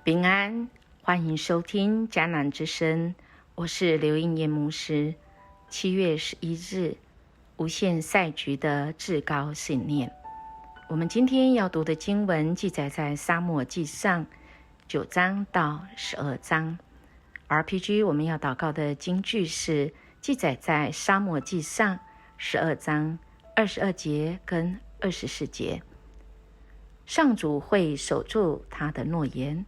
平安，欢迎收听迦南之声，我是刘英燕牧师。7月11日，无限赛局的至高信念。我们今天要读的经文记载在撒母耳记上9章到12章。RPG 我们要祷告的经句是记载在撒母耳记上12章22节跟24节。上主会守住他的诺言，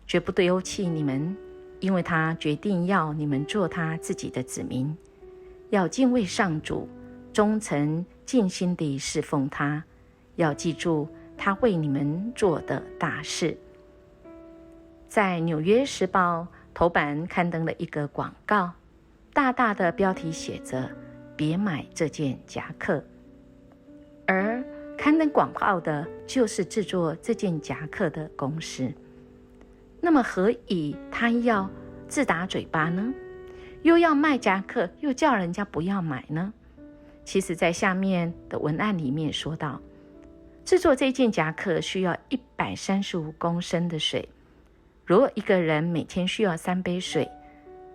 绝不丢弃你们，因为他决定要你们做他自己的子民，要敬畏上主，忠诚尽心地侍奉他，要记住他为你们做的大事。在纽约时报头版刊登了一个广告，大大的标题写着别买这件夹克，而刊登广告的就是制作这件夹克的公司。那么何以他要自打嘴巴呢？又要卖夹克，又叫人家不要买呢？其实在下面的文案里面说到，制作这件夹克需要135公升的水，如果一个人每天需要3杯水，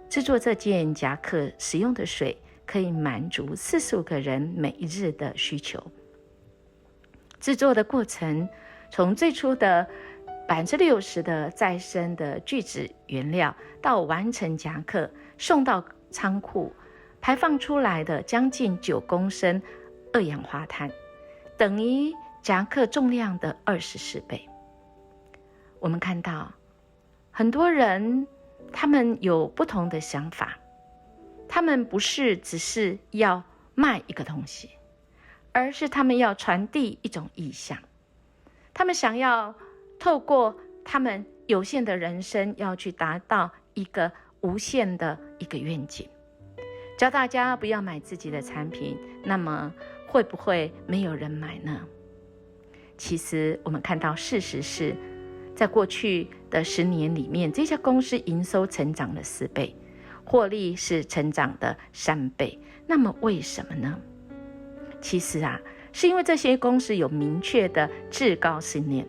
制作这件夹克使用的水可以满足45个人每一日的需求。制作的过程从最初的60%的再生的聚酯原料，到完成夹克送到仓库，排放出来的将近9公升二氧化碳，等于夹克重量的24倍。我们看到很多人他们有不同的想法，他们不是只是要卖一个东西，而是他们要传递一种意向，他们想要透过他们有限的人生，要去达到一个无限的一个愿景。教大家不要买自己的产品，那么会不会没有人买呢？其实我们看到事实是，在过去的10年里面，这家公司营收成长了4倍，获利是成长的3倍。那么为什么呢？其实是因为这些公司有明确的至高信念，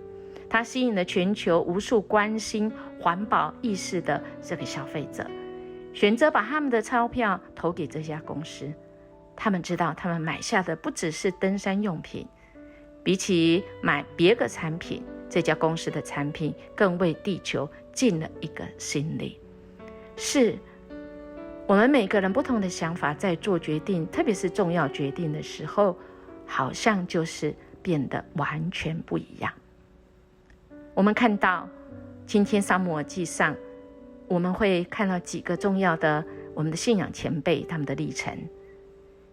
它吸引了全球无数关心环保意识的这个消费者，选择把他们的钞票投给这家公司。他们知道他们买下的不只是登山用品，比起买别个产品，这家公司的产品更为地球尽了一个心力。是我们每个人不同的想法，在做决定，特别是重要决定的时候，好像就是变得完全不一样。我们看到今天撒母耳记上，我们会看到几个重要的我们的信仰前辈他们的历程。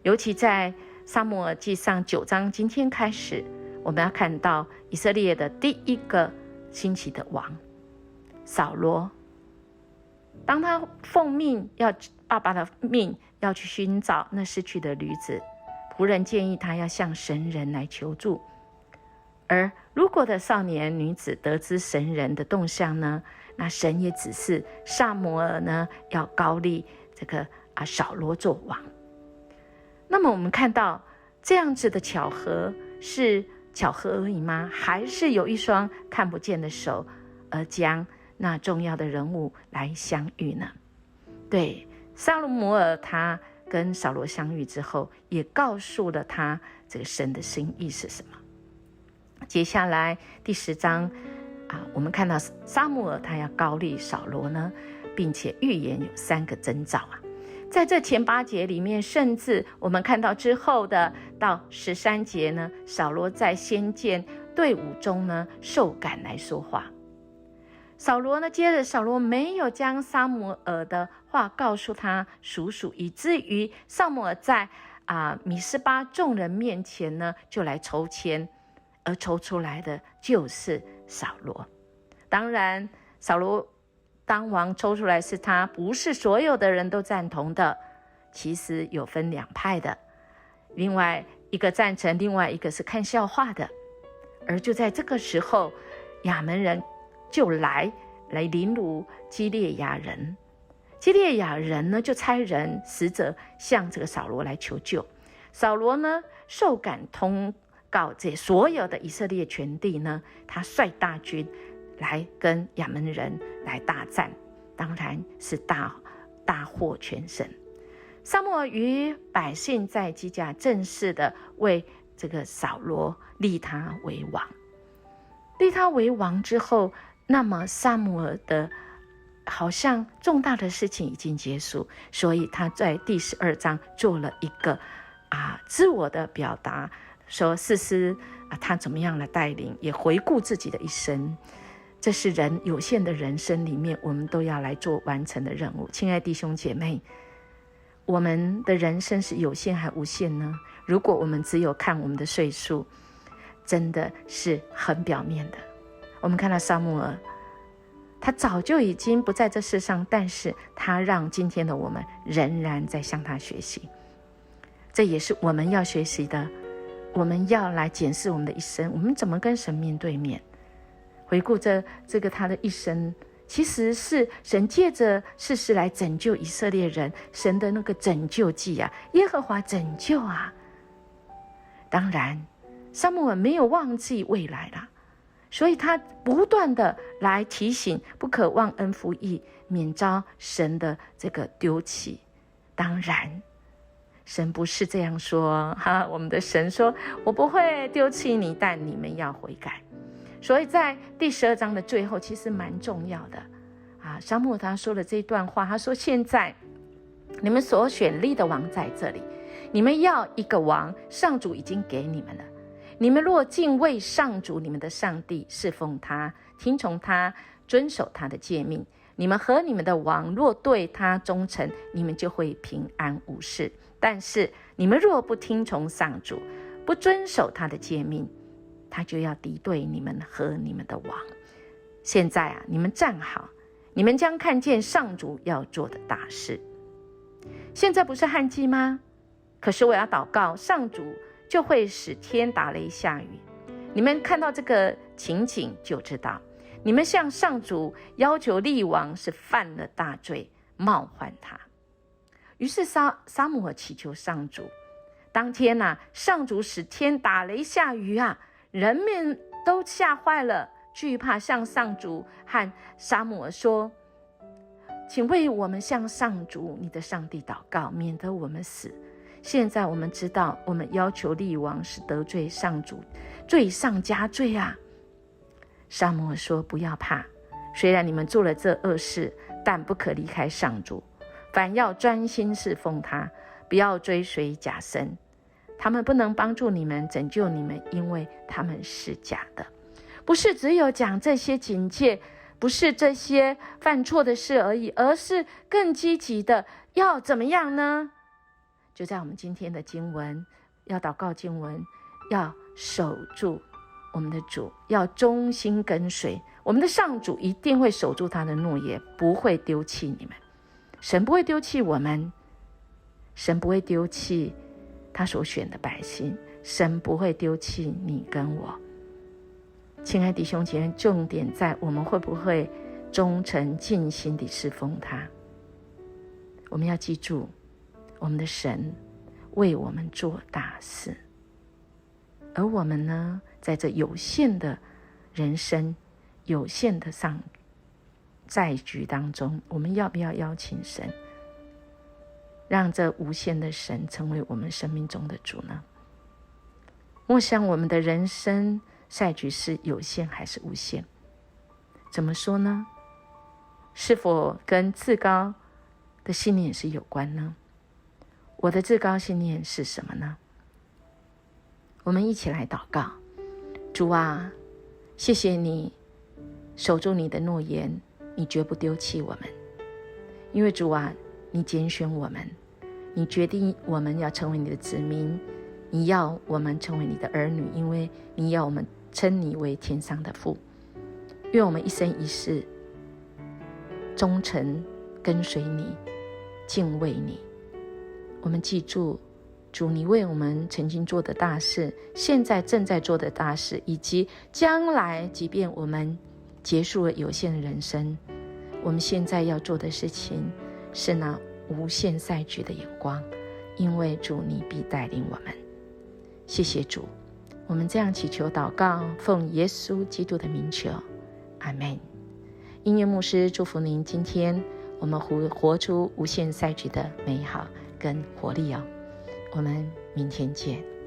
尤其在撒母耳记上9章，今天开始我们要看到以色列的第一个兴起的王扫罗。当他奉命要爸爸的命要去寻找那失去的女子，仆人建议他要向神人来求助。而如果的少年女子得知神人的动向呢，那神也指示撒母耳呢要高立这个扫罗做王。那么我们看到这样子的巧合是巧合而已吗？还是有一双看不见的手而将那重要的人物来相遇呢？对，撒母耳他跟扫罗相遇之后，也告诉了他这个神的心意是什么。接下来第10章我们看到撒母耳他要高立扫罗呢，并且预言有3个征兆在这前8节里面，甚至我们看到之后的到13节呢，扫罗在先见队伍中呢受感来说话。扫罗呢，接着扫罗没有将撒母耳的话告诉他叔叔，以至于撒母耳在米斯巴众人面前呢就来抽签，而抽出来的就是扫罗。当然扫罗当王抽出来是他，不是所有的人都赞同的，其实有分2派的，另外一个赞成，另外一个是看笑话的。而就在这个时候，亚扪人就来凌辱基列雅人。基列雅人呢就差人使者向这个扫罗来求救。扫罗呢受感通告这所有的以色列全地呢，他率大军来跟亚扪人来大战，当然是大获全胜。撒母耳与百姓在基甲正式的为这个扫罗立他为王。立他为王之后，那么撒母耳的好像重大的事情已经结束，所以他在第12章做了一个自我的表达，说士师他怎么样来带领，也回顾自己的一生。这是人有限的人生里面，我们都要来做完成的任务。亲爱的弟兄姐妹，我们的人生是有限还无限呢？如果我们只有看我们的岁数，真的是很表面的。我们看到撒母耳，他早就已经不在这世上，但是他让今天的我们仍然在向他学习。这也是我们要学习的。我们要来检视我们的一生，我们怎么跟神面对面。回顾这个他的一生，其实是神借着士师来拯救以色列人，神的那个拯救记耶和华拯救当然撒母耳没有忘记未来啦，所以他不断的来提醒，不可忘恩负义，免遭神的这个丢弃。当然神不是这样说我们的神说，我不会丢弃你，但你们要悔改。所以在第12章的最后其实蛮重要的撒母耳他说了这段话，他说，现在你们所选立的王在这里，你们要一个王，上主已经给你们了。你们若敬畏上主你们的上帝，侍奉他，听从他，遵守他的诫命，你们和你们的王若对他忠诚，你们就会平安无事。但是你们若不听从上主，不遵守他的诫命，他就要敌对你们和你们的王。现在你们站好，你们将看见上主要做的大事。现在不是旱季吗？可是我要祷告，上主就会使天打雷下雨。你们看到这个情景就知道，你们向上主要求立王是犯了大罪，冒犯他。于是撒母耳祈求上主，当天上主使天打雷下雨人们都吓坏了，惧怕，向上主和撒母耳说，请为我们向上主你的上帝祷告，免得我们死。现在我们知道，我们要求立王是得罪上主，罪上加罪撒母耳说，不要怕，虽然你们做了这恶事，但不可离开上主，反要专心侍奉他，不要追随假神。他们不能帮助你们，拯救你们，因为他们是假的。不是只有讲这些警戒，不是这些犯错的事而已，而是更积极的要怎么样呢？就在我们今天的经文，要祷告经文，要守住我们的主，要忠心跟随我们的上主，一定会守住他的诺言，不会丢弃你们。神不会丢弃我们，神不会丢弃他所选的百姓，神不会丢弃你跟我。亲爱弟兄姐妹，重点在我们会不会忠诚尽心地侍奉他。我们要记住，我们的神为我们做大事，而我们呢，在这有限的人生、有限的在局当中，我们要不要邀请神，让这无限的神成为我们生命中的主呢？默想我们的人生赛局是有限还是无限？怎么说呢？是否跟至高的信念是有关呢？我的至高信念是什么呢？我们一起来祷告。主啊，谢谢你守住你的诺言，你绝不丢弃我们。因为主啊，你拣选我们，你决定我们要成为你的子民，你要我们成为你的儿女，因为你要我们称你为天上的父。愿我们一生一世忠诚跟随你，敬畏你。我们记住，主你为我们曾经做的大事，现在正在做的大事，以及将来即便我们结束了有限的人生，我们现在要做的事情是那无限赛局的眼光，因为主你必带领我们。谢谢主，我们这样祈求祷告，奉耶稣基督的名求，阿们。音乐牧师祝福您，今天我们活出无限赛局的美好跟活力哦。我们明天见。